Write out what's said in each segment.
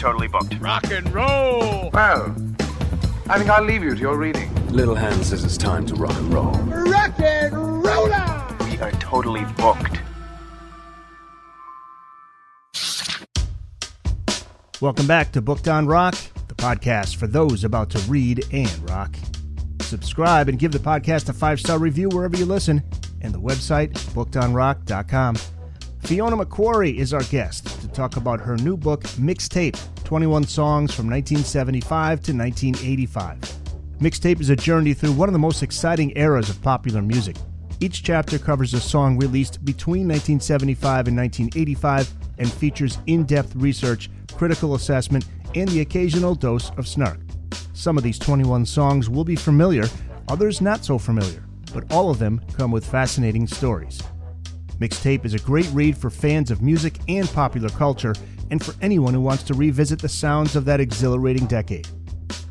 totally booked. Rock and roll! Well, I think I'll leave you to your reading. Little Hand says it's time to rock and roll. Rock and roller! We are totally booked. Welcome back to Booked on Rock, the podcast for those about to read and rock. Subscribe and give the podcast a 5-star review wherever you listen, and the website, bookedonrock.com. Fiona McQuarrie is our guest to talk about her new book, Mixtape, 21 songs from 1975 to 1985. Mixtape is a journey through one of the most exciting eras of popular music. Each chapter covers a song released between 1975 and 1985 and features in-depth research, critical assessment, and the occasional dose of snark. Some of these 21 songs will be familiar, others not so familiar, but all of them come with fascinating stories. Mixtape is a great read for fans of music and popular culture, and for anyone who wants to revisit the sounds of that exhilarating decade.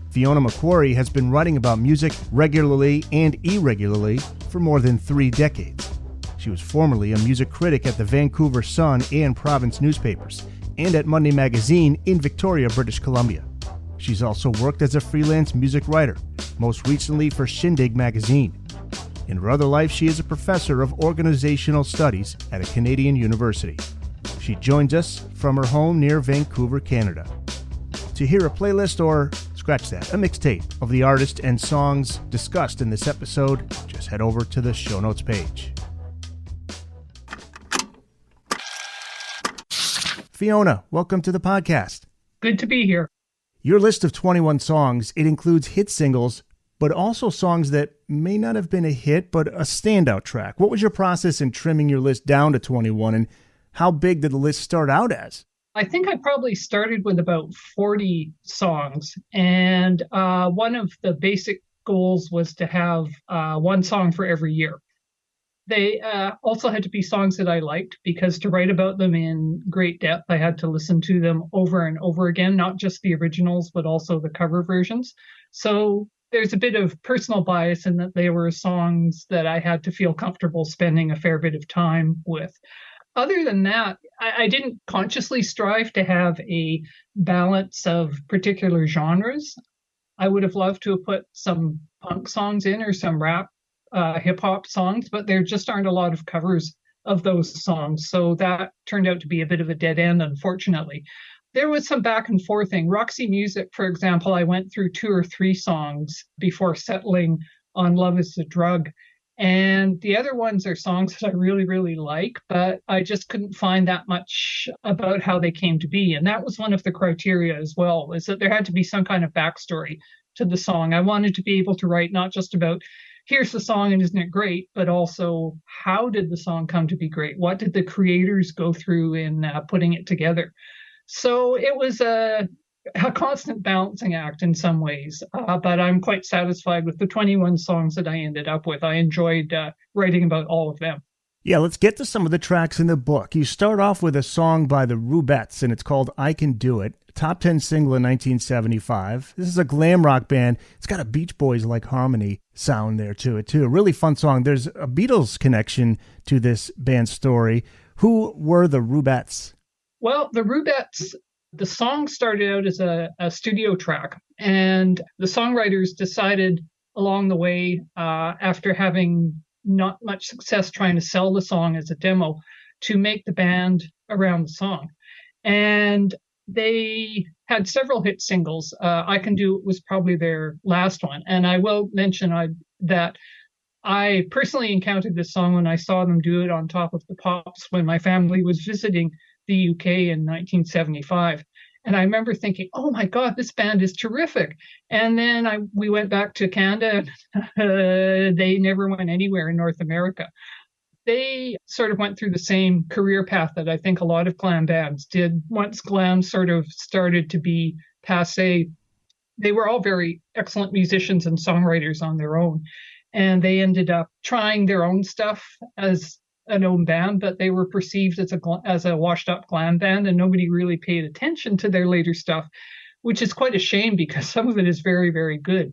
Fiona McQuarrie has been writing about music regularly and irregularly for more than 3 decades. She was formerly a music critic at the Vancouver Sun and Province newspapers, and at Monday Magazine in Victoria, British Columbia. She's also worked as a freelance music writer, most recently for Shindig magazine. In her other life, she is a professor of organizational studies at a Canadian university. She joins us from her home near Vancouver, Canada. To hear a playlist or, scratch that, a mixtape of the artist and songs discussed in this episode, just head over to the show notes page. Fiona, welcome to the podcast. Good to be here. Your list of 21 songs, it includes hit singles, but also songs that may not have been a hit, but a standout track. What was your process in trimming your list down to 21, and how big did the list start out as? I think I probably started with about 40 songs, and one of the basic goals was to have one song for every year. They also had to be songs that I liked, because to write about them in great depth, I had to listen to them over and over again, not just the originals, but also the cover versions. So there's a bit of personal bias in that they were songs that I had to feel comfortable spending a fair bit of time with. Other than that, I didn't consciously strive to have a balance of particular genres. I would have loved to have put some punk songs in or some rap hip-hop songs, but there just aren't a lot of covers of those songs. So that turned out to be a bit of a dead end, unfortunately. There was some back and forthing. Roxy Music, for example, I went through 2 or 3 songs before settling on Love is the Drug. And the other ones are songs that I really, really like, but I just couldn't find that much about how they came to be. And that was one of the criteria as well, is that there had to be some kind of backstory to the song. I wanted to be able to write not just about, here's the song and isn't it great, but also how did the song come to be great? What did the creators go through in putting it together? So it was a constant balancing act in some ways, but I'm quite satisfied with the 21 songs that I ended up with. I enjoyed writing about all of them. Yeah, let's get to some of the tracks in the book. You start off with a song by the Rubettes, and it's called I Can Do It. Top 10 single in 1975. This is a glam rock band. It's got a Beach Boys-like harmony sound there to it, too. A really fun song. There's a Beatles connection to this band story. Who were the Rubettes? Well, the Rubettes, the song started out as a studio track, and the songwriters decided along the way, after having not much success trying to sell the song as a demo, to make the band around the song. And they had several hit singles. I Can Do It was probably their last one. And I will mention that I personally encountered this song when I saw them do it on Top of the Pops when my family was visiting the UK in 1975. And I remember thinking, oh my God, this band is terrific. And then we went back to Canada. They never went anywhere in North America. They sort of went through the same career path that I think a lot of glam bands did. Once glam sort of started to be passé, they were all very excellent musicians and songwriters on their own. And they ended up trying their own stuff as an own band, but they were perceived as a washed up glam band, and nobody really paid attention to their later stuff, which is quite a shame because some of it is very, very good.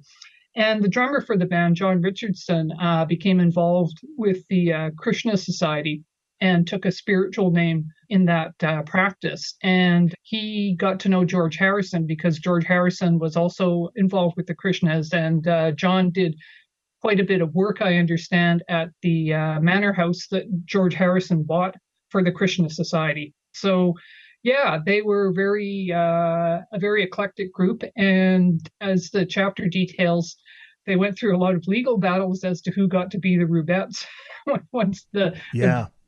And the drummer for the band, John Richardson, became involved with the Krishna Society and took a spiritual name in that practice. And he got to know George Harrison because George Harrison was also involved with the Krishnas. And John did quite a bit of work, I understand, at the manor house that George Harrison bought for the Krishna Society. So, yeah, they were a very eclectic group. And as the chapter details, they went through a lot of legal battles as to who got to be the Rubettes once the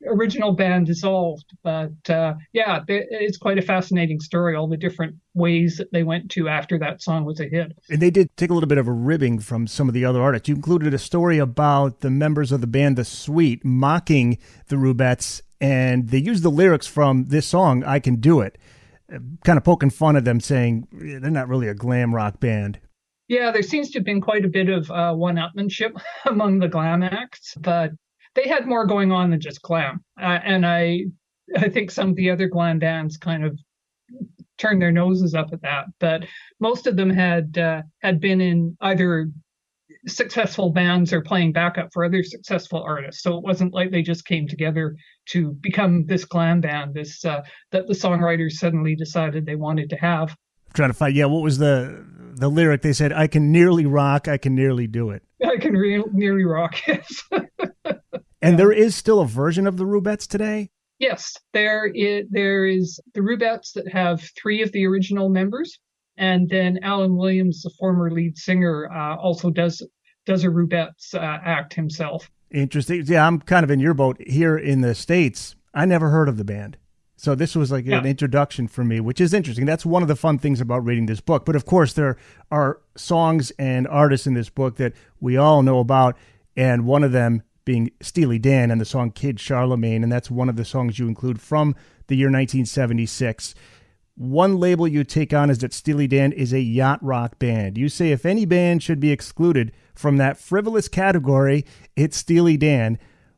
original band dissolved. But it's quite a fascinating story, all the different ways that they went to after that song was a hit. And they did take a little bit of a ribbing from some of the other artists. You included a story about the members of the band The Sweet mocking the Rubettes, and they used the lyrics from this song, I Can Do It, kind of poking fun at them, saying they're not really a glam rock band. Yeah, there seems to have been quite a bit of one-upmanship among the glam acts, but they had more going on than just glam. And I think some of the other glam bands kind of turned their noses up at that. But most of them had been in either successful bands or playing backup for other successful artists. So it wasn't like they just came together to become this glam band, that the songwriters suddenly decided they wanted to have. I'm trying to find, what was the lyric? They said, I can nearly rock, I can nearly do it. I can nearly rock, yes. And there is still a version of the Rubettes today? Yes, there is the Rubettes that have 3 of the original members, and then Alan Williams, the former lead singer, also does a Rubettes act himself. Interesting. Yeah, I'm kind of in your boat here in the States. I never heard of the band. So this was like an introduction for me, which is interesting. That's one of the fun things about reading this book. But of course, there are songs and artists in this book that we all know about, and one of them being Steely Dan and the song Kid Charlemagne, and that's one of the songs you include from the year 1976. One label you take on is that Steely Dan is a yacht rock band. You say if any band should be excluded from that frivolous category, it's Steely Dan.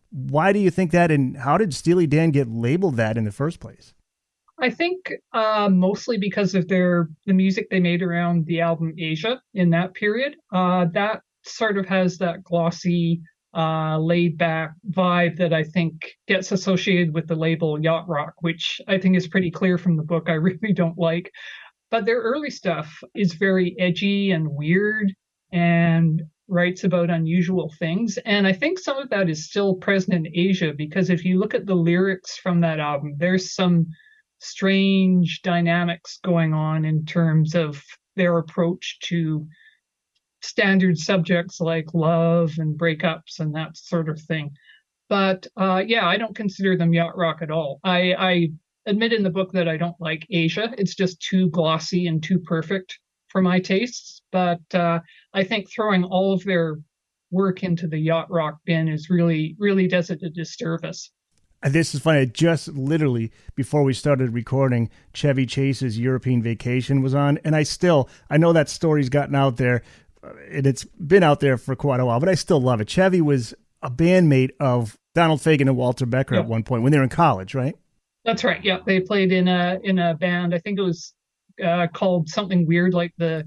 Why do you think that, and how did Steely Dan get labeled that in the first place? I think mostly because of the music they made around the album Asia in that period. That sort of has that glossy, laid-back vibe that I think gets associated with the label yacht rock, which I think is pretty clear from the book I really don't like. But their early stuff is very edgy and weird and writes about unusual things. And I think some of that is still present in Asia, because if you look at the lyrics from that album, there's some strange dynamics going on in terms of their approach to standard subjects like love and breakups and that sort of thing. But I don't consider them yacht rock at all. I admit in the book that I don't like Asia. It's just too glossy and too perfect for my tastes. But I think throwing all of their work into the yacht rock bin is really, really does it a disservice. This is funny. Just literally before we started recording, Chevy Chase's European Vacation was on. And I know that story's gotten out there, and it's been out there for quite a while, but I still love it. Chevy was a bandmate of Donald Fagen and Walter Becker at one point when they were in college, right? That's right. Yeah, they played in a band. I think it was called something weird, like the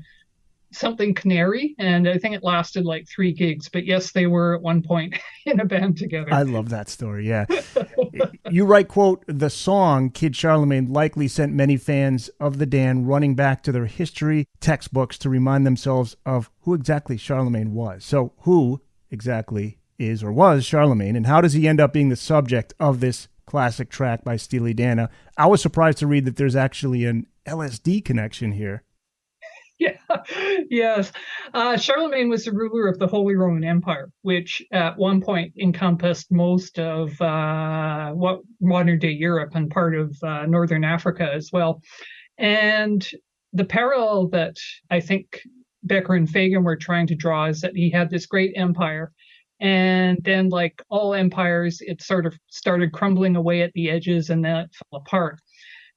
something Canary, and I think it lasted like 3 gigs. But yes, they were at one point in a band together. I love that story. Yeah. You write, quote, the song Kid Charlemagne likely sent many fans of the Dan running back to their history textbooks to remind themselves of who exactly Charlemagne was. So who exactly is or was Charlemagne, and how does he end up being the subject of this classic track by Steely Dan? I was surprised to read that there's actually an LSD connection here. Yeah, yes. Charlemagne was the ruler of the Holy Roman Empire, which at one point encompassed most of what modern-day Europe and part of northern Africa as well. And the parallel that I think Becker and Fagen were trying to draw is that he had this great empire, and then, like all empires, it sort of started crumbling away at the edges, and then it fell apart.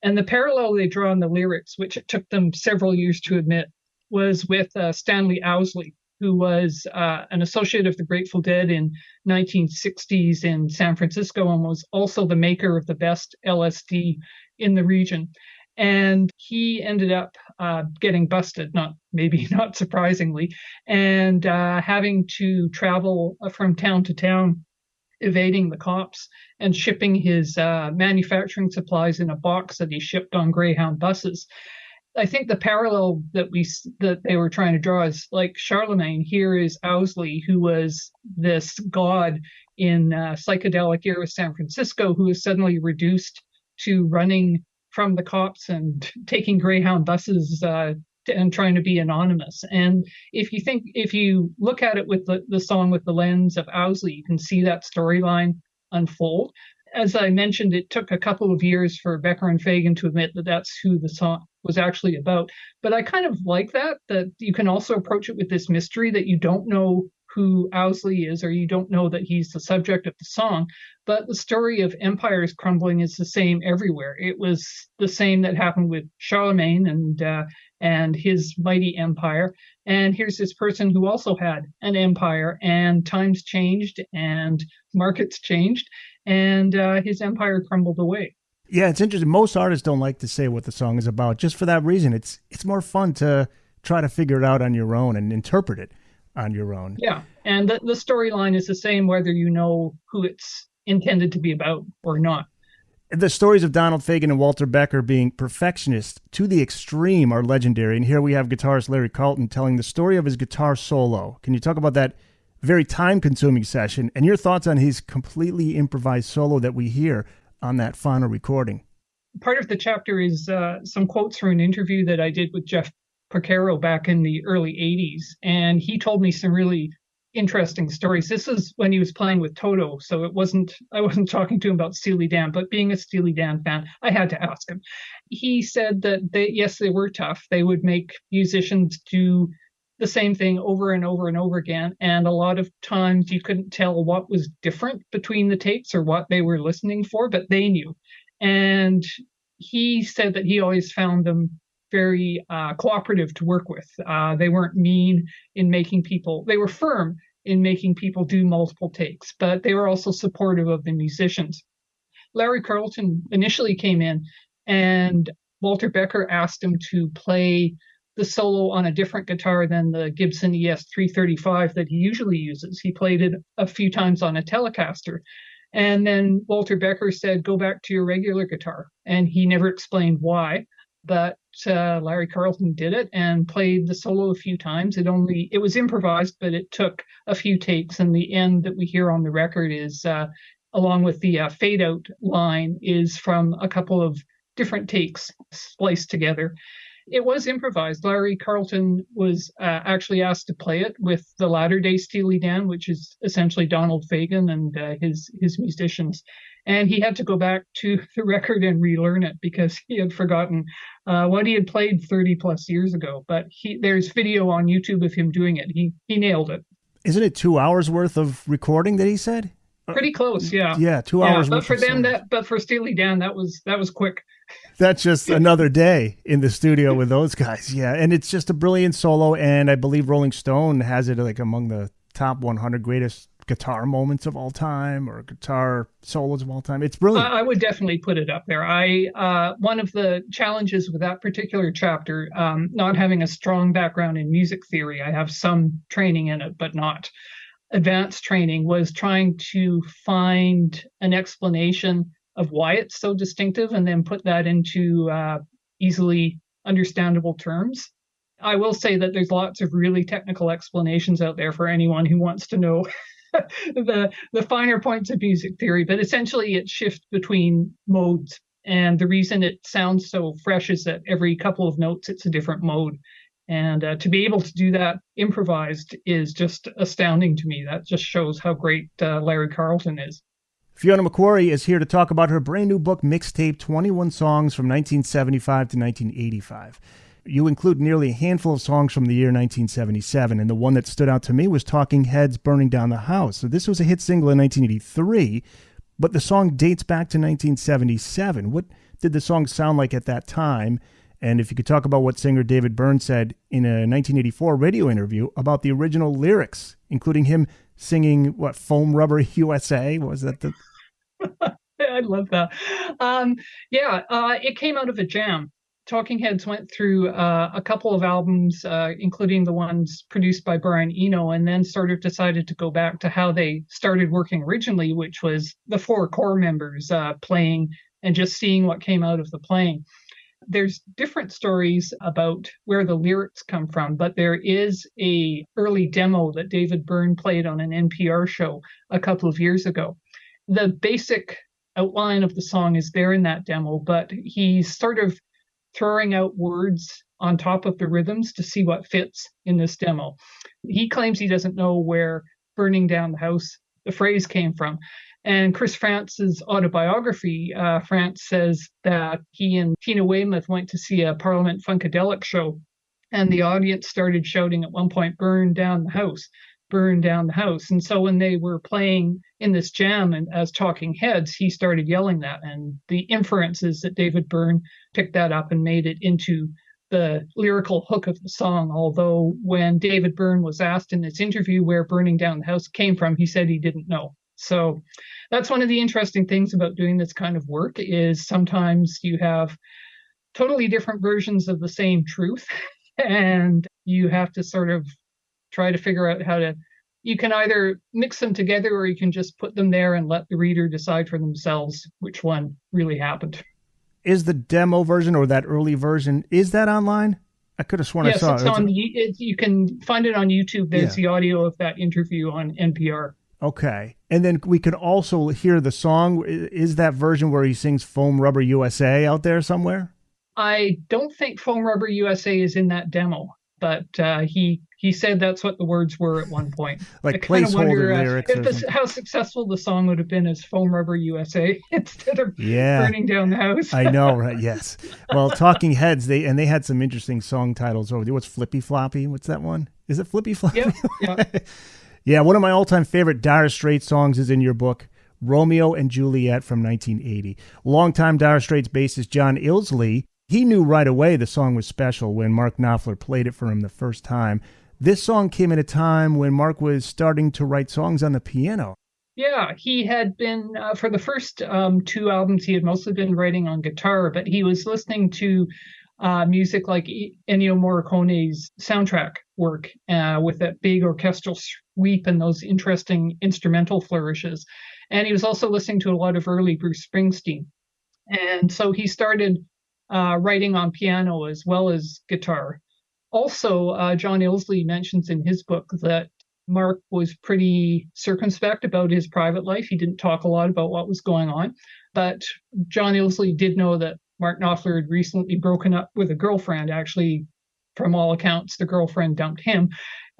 And the parallel they draw in the lyrics, which it took them several years to admit, was with Stanley Owsley, who was an associate of the Grateful Dead in 1960s in San Francisco and was also the maker of the best LSD in the region. And he ended up getting busted, not surprisingly, and having to travel from town to town evading the cops and shipping his manufacturing supplies in a box that he shipped on Greyhound buses. I think the parallel that they were trying to draw is like Charlemagne. Here is Owsley, who was this god in psychedelic era San Francisco, who is suddenly reduced to running from the cops and taking Greyhound buses and trying to be anonymous. And if you look at it with the song with the lens of Owsley, you can see that storyline unfold. As I mentioned, it took a couple of years for Becker and Fagan to admit that that's who the song was actually about. But I kind of like that you can also approach it with this mystery that you don't know who Owsley is, or you don't know that he's the subject of the song. But the story of empires crumbling is the same everywhere. It was the same that happened with Charlemagne and his mighty empire. And here's this person who also had an empire, and times changed and markets changed, and his empire crumbled away. Yeah, it's interesting. Most artists don't like to say what the song is about, just for that reason. It's more fun to try to figure it out on your own and interpret it on your own. Yeah, and the storyline is the same whether you know who it's intended to be about or not. The stories of Donald Fagen and Walter Becker being perfectionists to the extreme are legendary. And here we have guitarist Larry Carlton telling the story of his guitar solo. Can you talk about that very time-consuming session and your thoughts on his completely improvised solo that we hear on that final recording? Part of the chapter is some quotes from an interview that I did with Jeff Porcaro back in the early 80s. And he told me some really interesting stories. This is when he was playing with Toto, so I wasn't talking to him about Steely Dan, but being a Steely Dan fan, I had to ask him. He said that they were tough. They would make musicians do the same thing over and over and over again, and a lot of times you couldn't tell what was different between the takes or what they were listening for, but they knew. And he said that he always found them very cooperative to work with. They weren't mean in making people, they were firm in making people do multiple takes, but they were also supportive of the musicians. Larry Carlton initially came in, and Walter Becker asked him to play the solo on a different guitar than the Gibson ES 335 that he usually uses. He played it a few times on a Telecaster. And then Walter Becker said, go back to your regular guitar. And he never explained why. But Larry Carlton did it and played the solo a few times. It was improvised, but it took a few takes. And the end that we hear on the record is, along with the fade out line, is from a couple of different takes spliced together. It was improvised. Larry Carlton was actually asked to play it with the latter-day Steely Dan, which is essentially Donald Fagen and his musicians. And he had to go back to the record and relearn it because he had forgotten what he had played 30-plus years ago. But there's video on YouTube of him doing it. He nailed it. Isn't it 2 hours worth of recording that he said? Pretty close, yeah. Yeah, 2 hours. But for them, but for Steely Dan, that was quick. That's just another day in the studio with those guys. Yeah, and it's just a brilliant solo, and I believe Rolling Stone has it like among the top 100 greatest guitar moments of all time or guitar solos of all time. It's brilliant. I would definitely put it up there. One of the challenges with that particular chapter, not having a strong background in music theory, I have some training in it, but not advanced training, was trying to find an explanation of why it's so distinctive and then put that into easily understandable terms. I will say that there's lots of really technical explanations out there for anyone who wants to know the finer points of music theory, but essentially it shifts between modes. And the reason it sounds so fresh is that every couple of notes, it's a different mode. And to be able to do that improvised is just astounding to me. That just shows how great Larry Carlton is. Fiona McQuarrie is here to talk about her brand new book, Mixtape, 21 Songs from 1975 to 1985. You include nearly a handful of songs from the year 1977, and the one that stood out to me was Talking Heads' Burning Down the House. So this was a hit single in 1983, but the song dates back to 1977. What did the song sound like at that time? And if you could talk about what singer David Byrne said in a 1984 radio interview about the original lyrics, including him singing, Foam Rubber USA? Was that the... I love that. It came out of a jam, Talking Heads went through a couple of albums, including the ones produced by Brian Eno, and then sort of decided to go back to how they started working originally, which was the four core members playing and just seeing what came out of the playing. There's different stories about where the lyrics come from, but there is a early demo that David Byrne played on an NPR show a couple of years ago. The basic outline of the song is there in that demo, but he's sort of throwing out words on top of the rhythms to see what fits in this demo. He claims he doesn't know where burning down the house, the phrase came from. And Chris France's autobiography, France says that he and Tina Weymouth went to see a Parliament Funkadelic show, and the audience started shouting at one point, "Burn down the house, burn down the house." And so when they were playing in this jam and as Talking Heads, he started yelling that. And the inference is that David Byrne picked that up and made it into the lyrical hook of the song. Although when David Byrne was asked in this interview where burning down the house came from, he said he didn't know. So that's one of the interesting things about doing this kind of work is sometimes you have totally different versions of the same truth, and you have to sort of try to figure out how to, you can either mix them together or you can just put them there and let the reader decide for themselves which one really happened. Is the demo version or that early version, is that online? I could have sworn I saw it. You can find it on YouTube. There's the audio of that interview on NPR. Okay. And then we can also hear the song. Is that version where he sings Foam Rubber USA out there somewhere? I don't think Foam Rubber USA is in that demo, but he said that's what the words were at one point. Like placeholder lyrics. How successful the song would have been as Foam Rubber USA instead of burning down the house. I know, right? Yes. Well, Talking Heads, they had some interesting song titles over there. What's Flippy Floppy? What's that one? Is it Flippy Floppy? Yeah. Yeah, one of my all-time favorite Dire Straits songs is in your book, Romeo and Juliet from 1980. Longtime Dire Straits bassist John Illsley, he knew right away the song was special when Mark Knopfler played it for him the first time. This song came at a time when Mark was starting to write songs on the piano. Yeah, he had been, for the first two albums, he had mostly been writing on guitar, but he was listening to music like Ennio Morricone's soundtrack work with that big orchestral sweep and those interesting instrumental flourishes. And he was also listening to a lot of early Bruce Springsteen. And so he started writing on piano as well as guitar. Also, John Illsley mentions in his book that Mark was pretty circumspect about his private life. He didn't talk a lot about what was going on. But John Illsley did know that Mark Knopfler had recently broken up with a girlfriend. Actually, from all accounts, the girlfriend dumped him.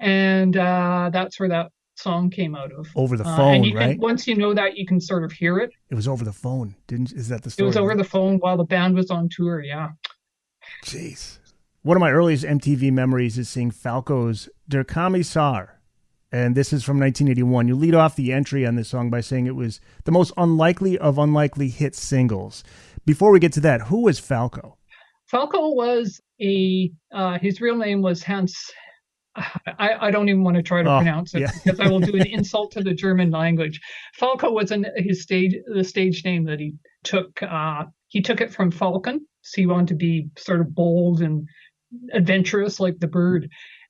And that's where that song came out of. Over the phone, and right? Once you know that, you can sort of hear it. It was over the phone. Is that the story? It was over the phone while the band was on tour, yeah. Jeez. One of my earliest MTV memories is seeing Falco's Der Kommissar. And this is from 1981. You lead off the entry on this song by saying it was the most unlikely of unlikely hit singles. Before we get to that, who was Falco? Falco was his real name was Hans. I don't even want to try to pronounce it because I will do an insult to the German language. Falco was the stage name that he took. He took it from Falcon, so he wanted to be sort of bold and adventurous like the bird.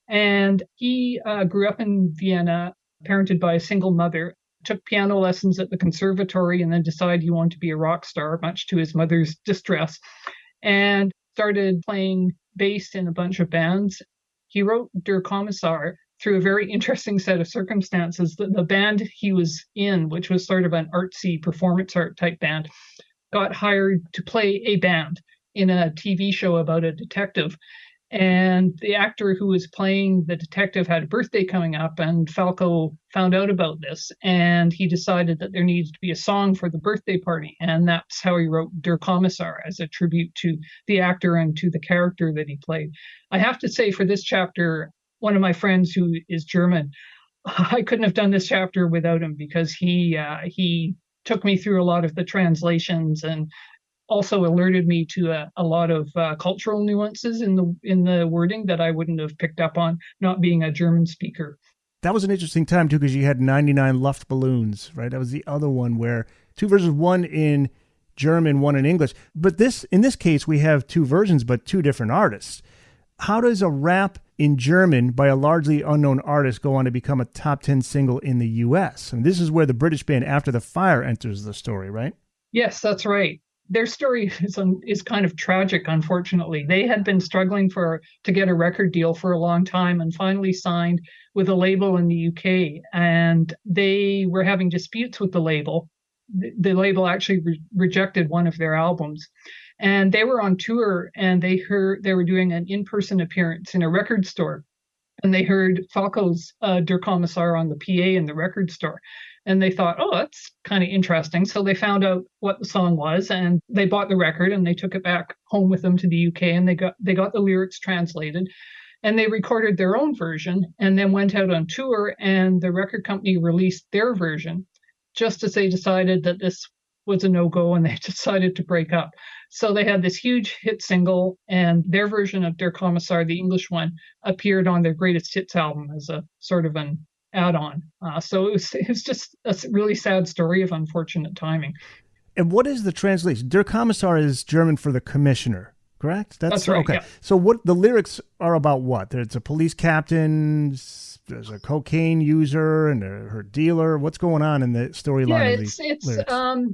And he grew up in Vienna, parented by a single mother, took piano lessons at the conservatory, and then decided he wanted to be a rock star, much to his mother's distress, and started playing bass in a bunch of bands. He wrote Der Kommissar through a very interesting set of circumstances. The band he was in, which was sort of an artsy performance art type band, got hired to play a band in a TV show about a detective. And the actor who was playing the detective had a birthday coming up, and Falco found out about this, and he decided that there needed to be a song for the birthday party. And that's how he wrote Der Kommissar, as a tribute to the actor and to the character that he played. I have to say, for this chapter, one of my friends who is German, I couldn't have done this chapter without him, because he took me through a lot of the translations and also alerted me to a lot of cultural nuances in the wording that I wouldn't have picked up on, not being a German speaker. That was an interesting time, too, because you had 99 Luftballons, right? That was the other one where two versions, one in German, one in English. But in this case, we have two versions, but two different artists. How does a rap in German by a largely unknown artist go on to become a top 10 single in the U.S.? And this is where the British band After the Fire enters the story, right? Yes, that's right. Their story is kind of tragic, unfortunately. They had been struggling to get a record deal for a long time and finally signed with a label in the UK. And they were having disputes with the label. The label actually rejected one of their albums. And they were on tour, and they were doing an in-person appearance in a record store. And they heard Falco's Der Kommissar on the PA in the record store. And they thought, oh, that's kind of interesting. So they found out what the song was, and they bought the record, and they took it back home with them to the UK, and they got the lyrics translated, and they recorded their own version, and then went out on tour, and the record company released their version just as they decided that this was a no-go, and they decided to break up. So they had this huge hit single, and their version of Der Kommissar, the English one, appeared on their greatest hits album as a sort of an add-on. So it was just a really sad story of unfortunate timing. And what is the translation? Der Kommissar is German for the commissioner, correct? That's right. Okay. Yeah. So what the lyrics are about? What? There's a police captain, there's a cocaine user, and her dealer. What's going on in the storyline? Yeah,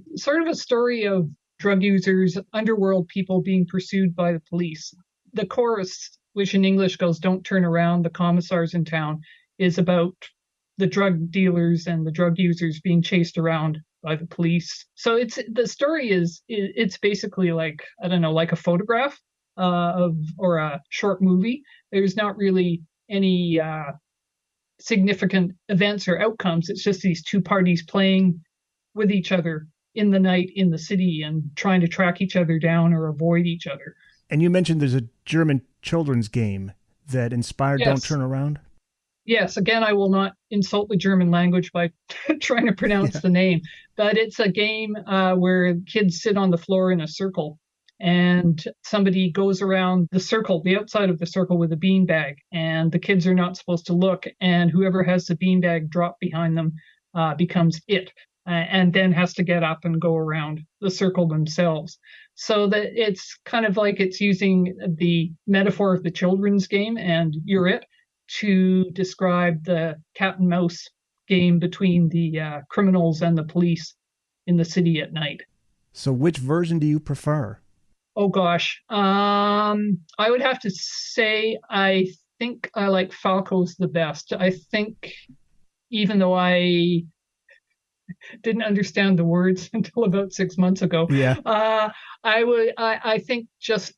it's sort of a story of drug users, underworld people being pursued by the police. The chorus, which in English goes, "Don't turn around, the commissar's in town," is about the drug dealers and the drug users being chased around by the police. So the story is basically like, I don't know, like a photograph or a short movie. There's not really any significant events or outcomes. It's just these two parties playing with each other in the night in the city and trying to track each other down or avoid each other. And you mentioned there's a German children's game that inspired Yes. Don't Turn Around? Yes, again, I will not insult the German language by trying to pronounce the name, but it's a game where kids sit on the floor in a circle, and somebody goes around the circle, the outside of the circle, with a beanbag, and the kids are not supposed to look, and whoever has the beanbag drop behind them becomes it, and then has to get up and go around the circle themselves. So that it's kind of like it's using the metaphor of the children's game and You're It to describe the cat and mouse game between the criminals and the police in the city at night. So which version do you prefer? Oh gosh, I would have to say I think I like Falco's the best. I think, even though I didn't understand the words until about 6 months ago, I think just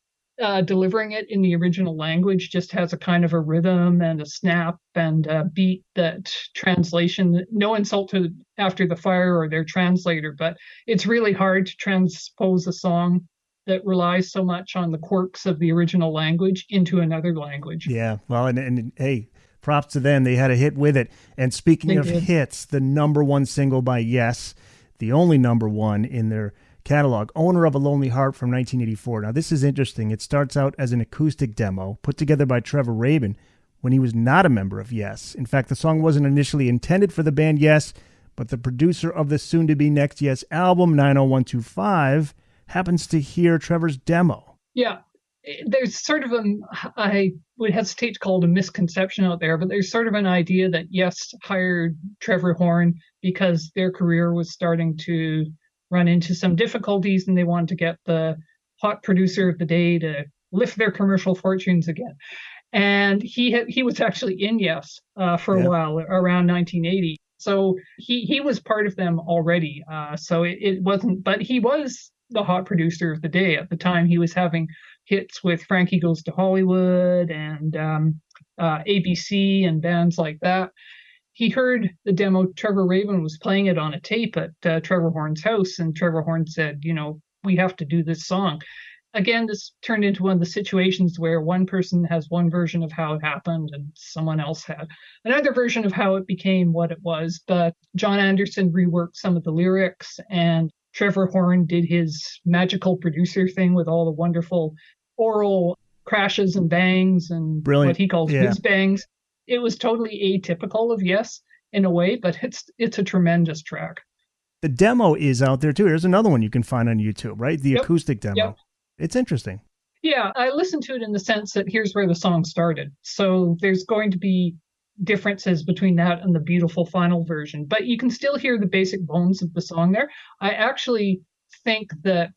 delivering it in the original language just has a kind of a rhythm and a snap and a beat that translation, no insult to After the Fire or their translator, but it's really hard to transpose a song that relies so much on the quirks of the original language into another language. Yeah, well, and hey, props to them. They had a hit with it. And speaking of hits, the number one single by Yes, the only number one in their catalog, Owner of a Lonely Heart from 1984. Now, this is interesting. It starts out as an acoustic demo put together by Trevor Rabin when he was not a member of Yes. In fact, the song wasn't initially intended for the band Yes, but the producer of the soon-to-be next Yes album, 90125, happens to hear Trevor's demo. Yeah, there's sort of I would hesitate to call it a misconception out there, but there's sort of an idea that Yes hired Trevor Horn because their career was starting to run into some difficulties and they wanted to get the hot producer of the day to lift their commercial fortunes again. And he was actually in Yes for a while, around 1980. So he was part of them already. So it wasn't, but he was the hot producer of the day at the time. He was having hits with Frankie Goes to Hollywood and ABC and bands like that. He heard the demo. Trevor Rabin was playing it on a tape at Trevor Horn's house, and Trevor Horn said, we have to do this song. Again, this turned into one of the situations where one person has one version of how it happened and someone else had another version of how it became what it was. But John Anderson reworked some of the lyrics, and Trevor Horn did his magical producer thing with all the wonderful oral crashes and bangs and what he calls whiz bangs. It was totally atypical of Yes in a way, but it's a tremendous track. The demo is out there too. There's another one you can find on YouTube, right? The acoustic demo. Yep. It's interesting. Yeah, I listened to it in the sense that here's where the song started. So there's going to be differences between that and the beautiful final version, but you can still hear the basic bones of the song there. I actually think that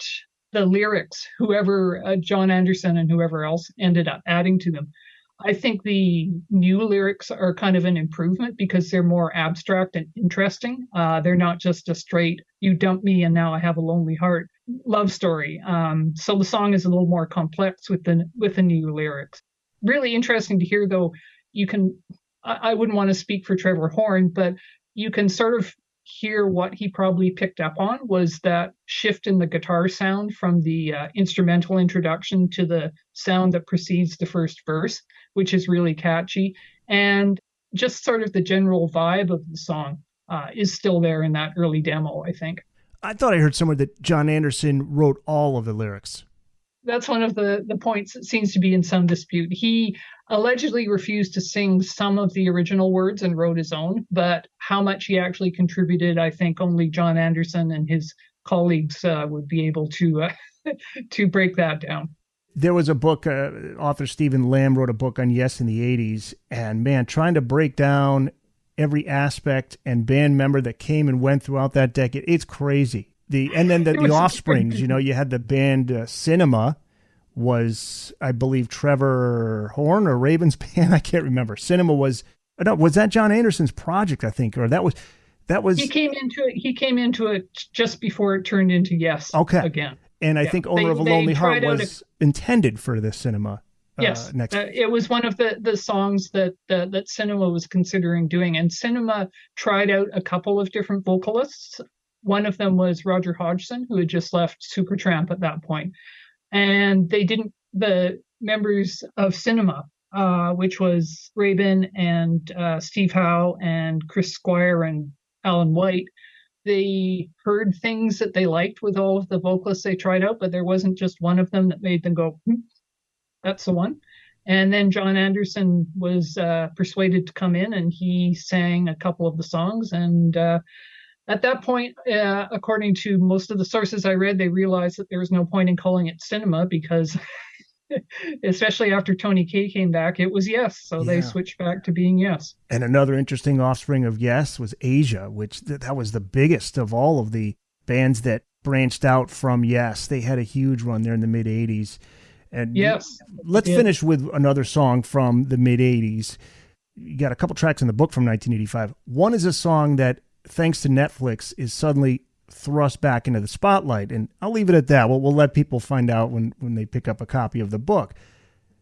the lyrics, whoever, John Anderson and whoever else ended up adding to them, I think the new lyrics are kind of an improvement because they're more abstract and interesting. They're not just a straight, you dumped me and now I have a lonely heart love story. So the song is a little more complex with the new lyrics. Really interesting to hear, though. I wouldn't want to speak for Trevor Horn, but you can sort of hear what he probably picked up on was that shift in the guitar sound from the instrumental introduction to the sound that precedes the first verse, which is really catchy. And just sort of the general vibe of the song is still there in that early demo, I think. I thought I heard somewhere that John Anderson wrote all of the lyrics. That's one of the points that seems to be in some dispute. He allegedly refused to sing some of the original words and wrote his own, but how much he actually contributed, I think only John Anderson and his colleagues would be able to break that down. There was a book, author Stephen Lamb wrote a book on Yes in the 80s, and man, trying to break down every aspect and band member that came and went throughout that decade, it's crazy. And then the Offsprings, you had the band Cinema was, I believe, Trevor Horn or Raven's band. I can't remember. Cinema was that John Anderson's project, I think, or that was. He came into it just before it turned into Yes. Okay. Again. And I think Owner of a Lonely Heart was intended for the Cinema. Yes, it was one of the songs that Cinema was considering doing, and Cinema tried out a couple of different vocalists. One of them was Roger Hodgson, who had just left Supertramp at that point. And the members of Cinema, which was Rabin and Steve Howe and Chris Squire and Alan White, they heard things that they liked with all of the vocalists they tried out, but there wasn't just one of them that made them go, that's the one. And then John Anderson was persuaded to come in, and he sang a couple of the songs. And at that point, according to most of the sources I read, they realized that there was no point in calling it Cinema because, especially after Tony Kaye came back, it was Yes. So they switched back to being Yes. And another interesting offspring of Yes was Asia, which that was the biggest of all of the bands that branched out from Yes. They had a huge run there in the mid-'80s. And let's finish with another song from the mid-'80s. You got a couple tracks in the book from 1985. One is a song that, thanks to Netflix, is suddenly thrust back into the spotlight. And I'll leave it at that. We'll let people find out when they pick up a copy of the book.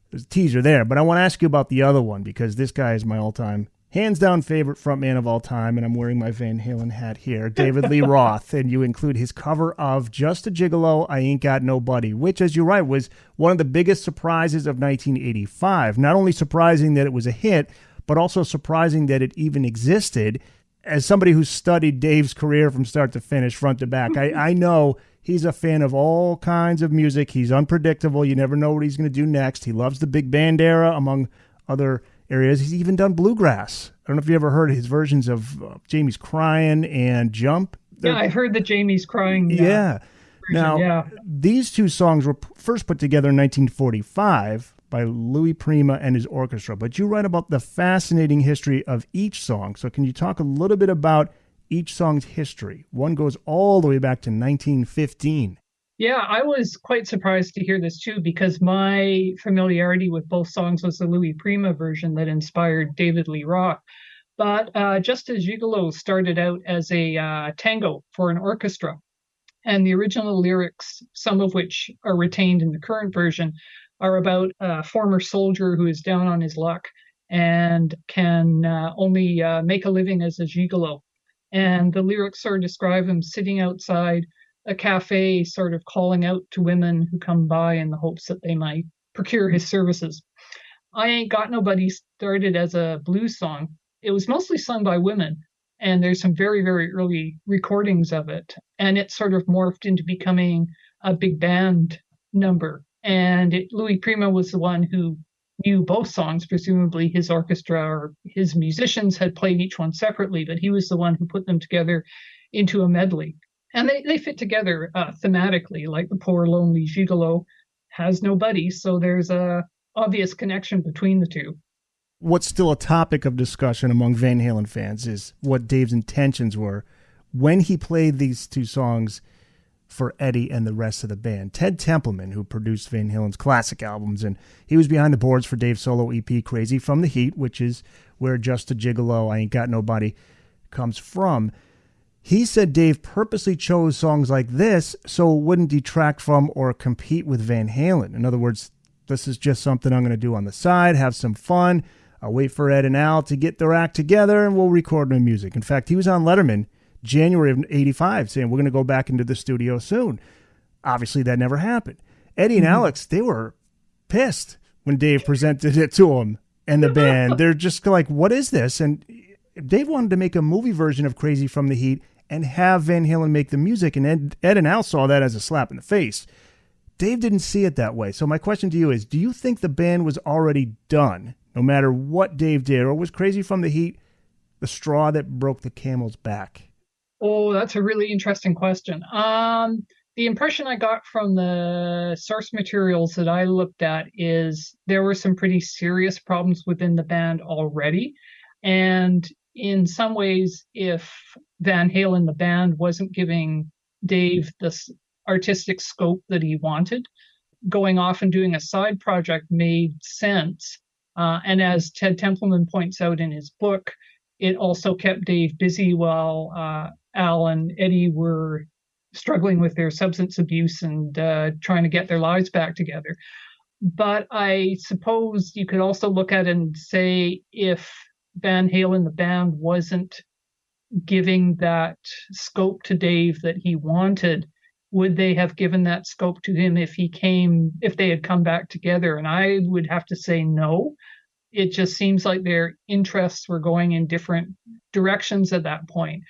There's a teaser there. But I want to ask you about the other one, because this guy is my all-time, hands-down favorite frontman of all time, and I'm wearing my Van Halen hat here, David Lee Roth. And you include his cover of Just a Gigolo, I Ain't Got Nobody, which, as you write, was one of the biggest surprises of 1985. Not only surprising that it was a hit, but also surprising that it even existed. As somebody who's studied Dave's career from start to finish, front to back, I know he's a fan of all kinds of music. He's unpredictable. You never know what he's going to do next. He loves the big band era, among other areas. He's even done bluegrass. I don't know if you ever heard his versions of Jamie's Crying and Jump. I heard the Jamie's Crying. Now, these two songs were first put together in 1945 by Louis Prima and his orchestra. But you write about the fascinating history of each song. So can you talk a little bit about each song's history? One goes all the way back to 1915. Yeah, I was quite surprised to hear this too, because my familiarity with both songs was the Louis Prima version that inspired David Lee Roth. But Just a Gigolo started out as a tango for an orchestra. And the original lyrics, some of which are retained in the current version, are about a former soldier who is down on his luck and can only make a living as a gigolo. And the lyrics sort of describe him sitting outside a cafe, sort of calling out to women who come by in the hopes that they might procure his services. I Ain't Got Nobody started as a blues song. It was mostly sung by women, and there's some very, very early recordings of it. And it sort of morphed into becoming a big band number. And Louis Prima was the one who knew both songs. Presumably his orchestra or his musicians had played each one separately, but he was the one who put them together into a medley. And they fit together thematically, like the poor lonely gigolo has no buddy. So there's a obvious connection between the two. What's still a topic of discussion among Van Halen fans is what Dave's intentions were when he played these two songs for Eddie and the rest of the band. Ted Templeman, who produced Van Halen's classic albums, and he was behind the boards for Dave's solo EP, Crazy from the Heat, which is where Just a Gigolo, I Ain't Got Nobody comes from. He said Dave purposely chose songs like this so it wouldn't detract from or compete with Van Halen. In other words, this is just something I'm going to do on the side, have some fun. I'll wait for Ed and Al to get their act together and we'll record new music. In fact, he was on Letterman January of 85 saying we're going to go back into the studio soon. Obviously, that never happened. Eddie and Alex, they were pissed when Dave presented it to them and the band. They're just like, what is this? And Dave wanted to make a movie version of Crazy from the Heat and have Van Halen make the music, and Ed and Al saw that as a slap in the face. Dave didn't see it that way. So my question to you is, do you think the band was already done, no matter what Dave did, or was Crazy from the Heat the straw that broke the camel's back? Oh, that's a really interesting question. The impression I got from the source materials that I looked at is there were some pretty serious problems within the band already. And in some ways, if Van Halen, the band, wasn't giving Dave this artistic scope that he wanted, going off and doing a side project made sense. And as Ted Templeman points out in his book, it also kept Dave busy while Al and Eddie were struggling with their substance abuse and trying to get their lives back together. But I suppose you could also look at it and say if Van Halen, the band, wasn't giving that scope to Dave that he wanted, would they have given that scope to him if they had come back together? And I would have to say no. It just seems like their interests were going in different directions at that point.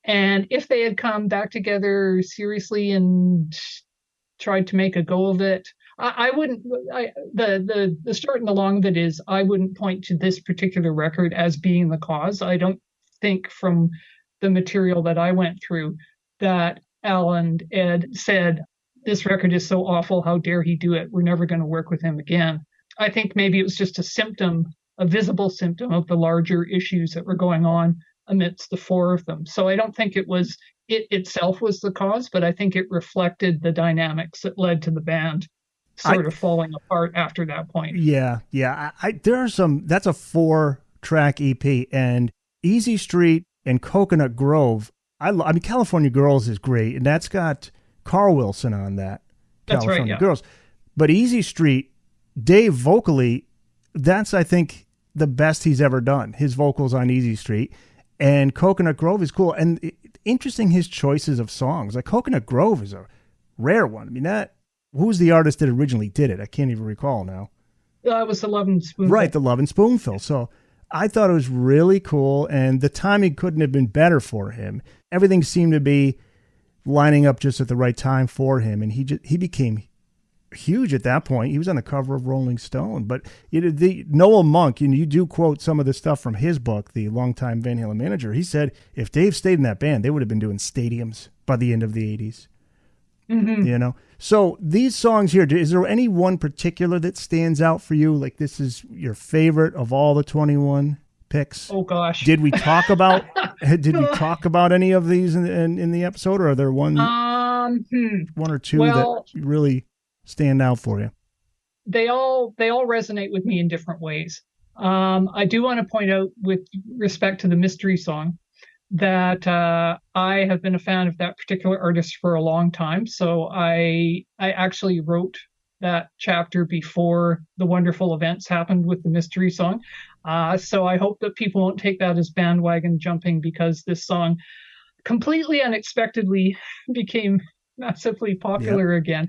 And if they had come back together seriously and tried to make a go of it, I wouldn't. The short and the long of it is, I wouldn't point to this particular record as being the cause. I don't think from the material that I went through that Al and Ed said, this record is so awful, how dare he do it? We're never going to work with him again. I think maybe it was just a visible symptom of the larger issues that were going on amidst the four of them. So I don't think it itself was the cause, but I think it reflected the dynamics that led to the band sort of falling apart after that point. Yeah. There are that's a 4-track EP, and Easy Street and Coconut Grove. I mean, California Girls is great, and that's got Carl Wilson on that. That's California right, yeah. Girls. But Easy Street, Dave vocally, that's, I think, the best he's ever done. His vocals on Easy Street. And Coconut Grove is cool. And interesting, his choices of songs. Like Coconut Grove is a rare one. I mean, who's the artist that originally did it? I can't even recall now. It was the Love and Spoonful. Right, the Love and Spoonful. So I thought it was really cool, and the timing couldn't have been better for him. Everything seemed to be lining up just at the right time for him, and he became huge at that point. He was on the cover of Rolling Stone. But the Noel Monk, you do quote some of the stuff from his book, the longtime Van Halen manager. He said if Dave stayed in that band, they would have been doing stadiums by the end of the 80s. Mm-hmm. So these songs here, is there any one particular that stands out for you? Like this is your favorite of all the 21 picks? Oh gosh. Did we talk about any of these in the episode, or are there one or two that really stand out for you? They all resonate with me in different ways. I do want to point out, with respect to the Mystery song, that I have been a fan of that particular artist for a long time. So I actually wrote that chapter before the wonderful events happened with the Mystery song. So I hope that people won't take that as bandwagon jumping, because this song completely unexpectedly became massively popular again.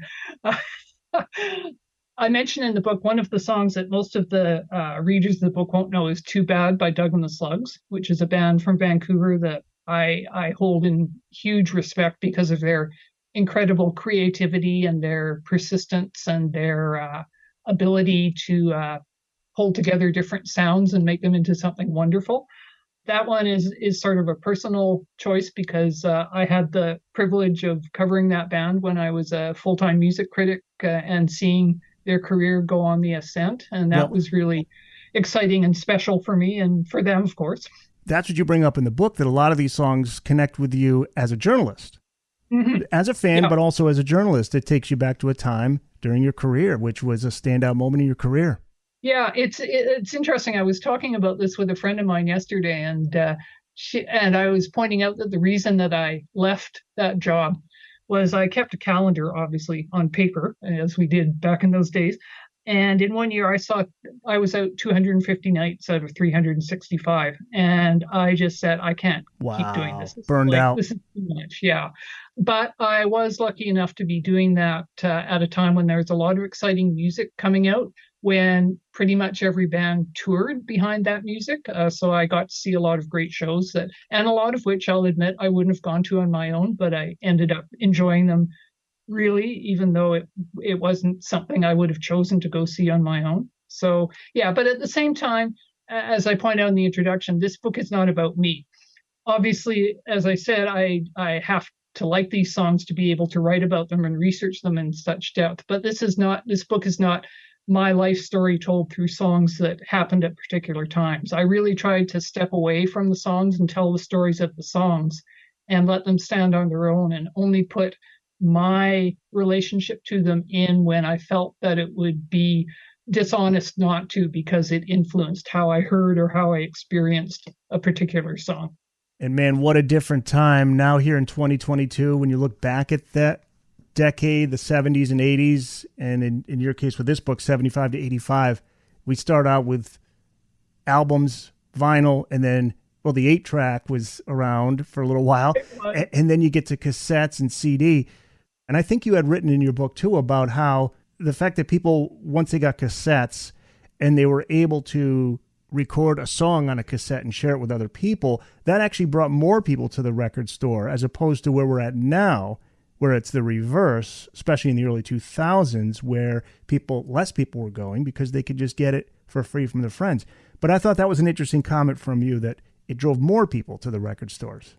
I mentioned in the book, one of the songs that most of the readers of the book won't know is Too Bad by Doug and the Slugs, which is a band from Vancouver that I hold in huge respect because of their incredible creativity and their persistence and their ability to hold together different sounds and make them into something wonderful. That one is sort of a personal choice because I had the privilege of covering that band when I was a full-time music critic and seeing their career go on the ascent. And that was really exciting and special for me and for them, of course. That's what you bring up in the book, that a lot of these songs connect with you as a journalist, as a fan, but also as a journalist. It takes you back to a time during your career, which was a standout moment in your career. Yeah, it's interesting. I was talking about this with a friend of mine yesterday, and I was pointing out that the reason that I left that job was I kept a calendar, obviously, on paper, as we did back in those days. And in one year, I was out 250 nights out of 365. And I just said, I can't keep doing this. Burned out. This is too much. Yeah. But I was lucky enough to be doing that at a time when there was a lot of exciting music coming out, when pretty much every band toured behind that music. So I got to see a lot of great shows and a lot of which I'll admit I wouldn't have gone to on my own, but I ended up enjoying them really, even though it wasn't something I would have chosen to go see on my own. So yeah, but at the same time, as I point out in the introduction, this book is not about me. Obviously, as I said, I have to like these songs to be able to write about them and research them in such depth. But this book is not my life story told through songs that happened at particular times. I really tried to step away from the songs and tell the stories of the songs and let them stand on their own, and only put my relationship to them in when I felt that it would be dishonest not to, because it influenced how I heard or how I experienced a particular song. And man, what a different time now here in 2022 when you look back at that decade, the 70s and 80s, and in your case with this book, 75 to 85. We start out with albums, vinyl, and then, well, the 8-track was around for a little while, and then you get to cassettes and CD. And I think you had written in your book, too, about how the fact that people, once they got cassettes and they were able to record a song on a cassette and share it with other people, that actually brought more people to the record store, as opposed to where we're at now, where it's the reverse, especially in the early 2000s, where less people were going because they could just get it for free from their friends. But I thought that was an interesting comment from you, that it drove more people to the record stores.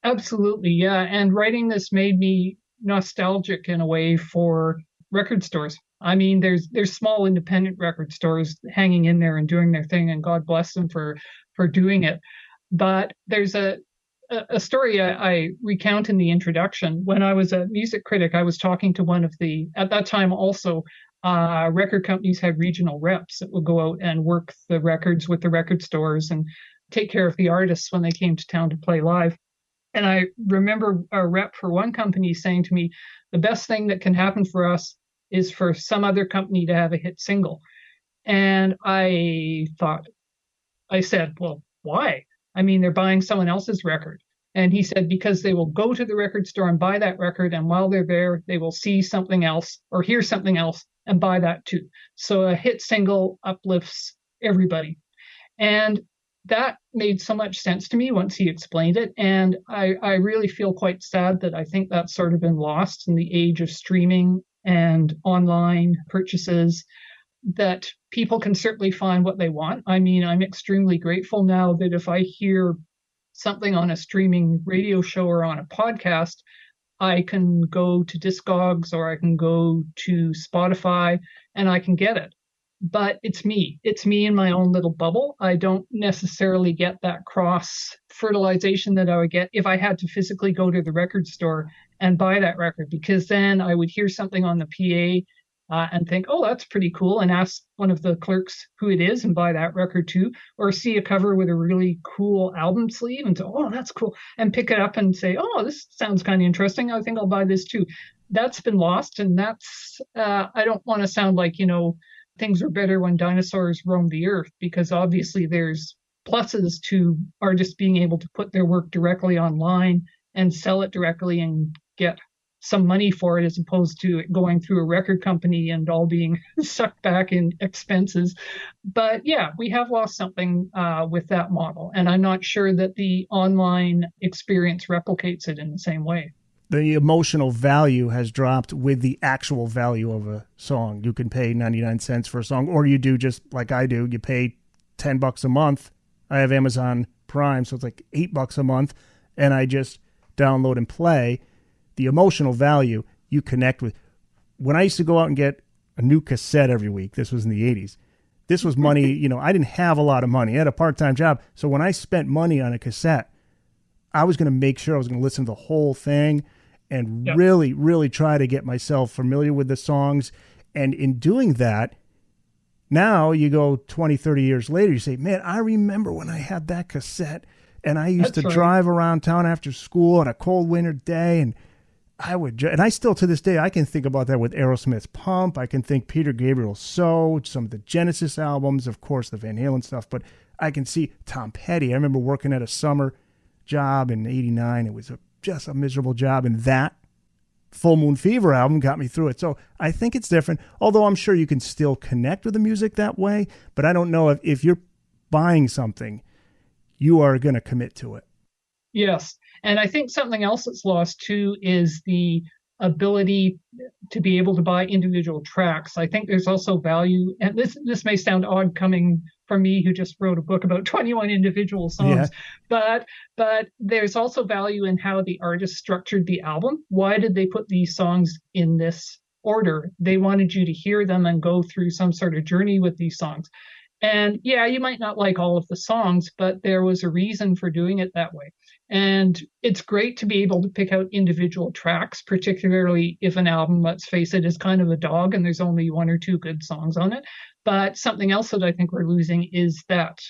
Absolutely, yeah. And writing this made me nostalgic in a way for record stores. I mean, there's small independent record stores hanging in there and doing their thing, and God bless them for doing it. But there's a story I recount in the introduction. When I was a music critic, I was talking to one of at that time also, record companies had regional reps that would go out and work the records with the record stores and take care of the artists when they came to town to play live. And I remember a rep for one company saying to me, the best thing that can happen for us is for some other company to have a hit single. And I said, well, why? I mean, they're buying someone else's record. And he said, because they will go to the record store and buy that record. And while they're there, they will see something else or hear something else and buy that too. So a hit single uplifts everybody. And that made so much sense to me once he explained it. And I really feel quite sad that I think that's sort of been lost in the age of streaming and online purchases, that people can certainly find what they want. I mean, I'm extremely grateful now that if I hear something on a streaming radio show or on a podcast, I can go to Discogs or I can go to Spotify and I can get it. But it's me in my own little bubble. I don't necessarily get that cross fertilization that I would get if I had to physically go to the record store and buy that record, because then I would hear something on the PA and think, oh, that's pretty cool, and ask one of the clerks who it is and buy that record too, or see a cover with a really cool album sleeve and say, oh, that's cool, and pick it up and say, oh, this sounds kind of interesting. I think I'll buy this too. That's been lost, and that's I don't want to sound like, things were better when dinosaurs roamed the earth, because obviously there's pluses to artists being able to put their work directly online and sell it directly and get some money for it, as opposed to it going through a record company and all being sucked back in expenses. But yeah, we have lost something with that model. And I'm not sure that the online experience replicates it in the same way. The emotional value has dropped with the actual value of a song. You can pay 99 cents for a song, or you do just like I do. You pay $10 a month. I have Amazon Prime, so it's like $8 a month, and I just download and play. The emotional value you connect with. When I used to go out and get a new cassette every week, this was in the 80s, this was money, you know, I didn't have a lot of money. I had a part-time job. So when I spent money on a cassette, I was going to make sure I was going to listen to the whole thing and really, really try to get myself familiar with the songs. And in doing that, now you go 20, 30 years later, you say, man, I remember when I had that cassette and I used to drive around town after school on a cold winter day, and and I still, to this day, I can think about that with Aerosmith's Pump. I can think Peter Gabriel's So, some of the Genesis albums, of course, the Van Halen stuff, but I can see Tom Petty. I remember working at a summer job in '89. It was just a miserable job, and that Full Moon Fever album got me through it. So I think it's different, although I'm sure you can still connect with the music that way, but I don't know if you're buying something, you are going to commit to it. Yes. And I think something else that's lost too is the ability to be able to buy individual tracks. I think there's also value, and this may sound odd coming from me who just wrote a book about 21 individual songs, but there's also value in how the artist structured the album. Why did they put these songs in this order? They wanted you to hear them and go through some sort of journey with these songs. And yeah, you might not like all of the songs, but there was a reason for doing it that way. And it's great to be able to pick out individual tracks, particularly if an album, let's face it, is kind of a dog and there's only one or two good songs on it. But something else that I think we're losing is that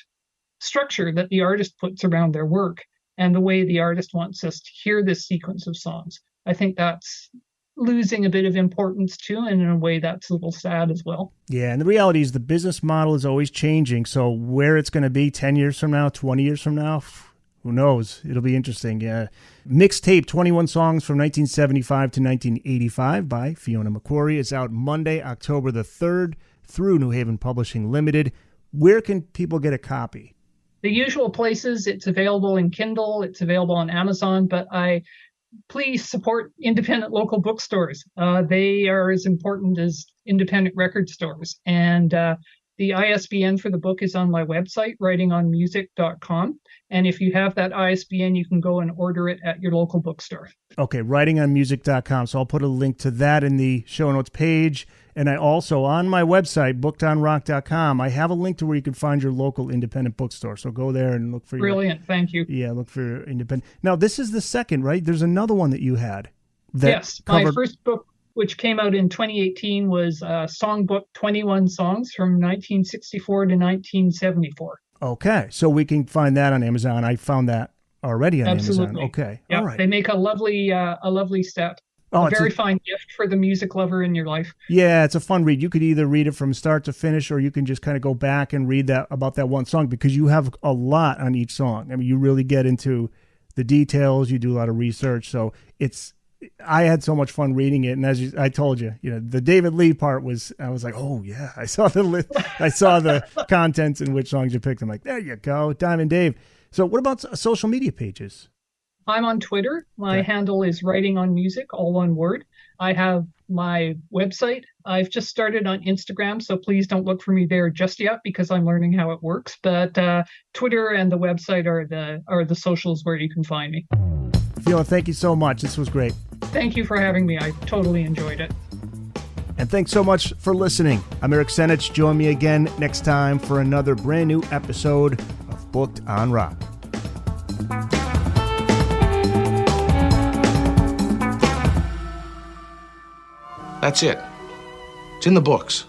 structure that the artist puts around their work and the way the artist wants us to hear this sequence of songs. I think that's losing a bit of importance too, and in a way that's a little sad as well. Yeah, and the reality is the business model is always changing, so where it's going to be 10 years from now, 20 years from now, who knows? It'll be interesting. Yeah. Mixtape, 21 songs from 1975 to 1985 by Fiona McQuarrie is out Monday, October the 3rd through New Haven Publishing Limited. Where can people get a copy? The usual places. It's available in Kindle, it's available on Amazon, but please support independent local bookstores. They are as important as independent record stores. And the ISBN for the book is on my website, writingonmusic.com. And if you have that ISBN, you can go and order it at your local bookstore. Okay, writingonmusic.com. So I'll put a link to that in the show notes page. And I also, on my website, bookedonrock.com, I have a link to where you can find your local independent bookstore. So go there and look for Brilliant, thank you. Yeah, look for your independent. Now, this is the second, right? There's another one that you had. Yes, my first book, which came out in 2018, was Songbook 21 Songs from 1964 to 1974. Okay, so we can find that on Amazon. I found that already on Absolutely. Amazon. Okay, yeah, all right. They make a lovely set. A very fine gift for the music lover in your life. Yeah, it's a fun read. You could either read it from start to finish, or you can just kind of go back and read about that one song, because you have a lot on each song. I mean, you really get into the details. You do a lot of research. So I had so much fun reading it. And as I told you, the David Lee part I was like, oh yeah, I saw the list. I saw the contents and which songs you picked. I'm like, there you go, Diamond Dave. So what about social media pages? I'm on Twitter. My handle is Writing on Music, all one word. I have my website. I've just started on Instagram, so please don't look for me there just yet because I'm learning how it works. But Twitter and the website are the socials where you can find me. Fiona, thank you so much. This was great. Thank you for having me. I totally enjoyed it. And thanks so much for listening. I'm Eric Senich. Join me again next time for another brand new episode of Booked on Rock. That's it. It's in the books.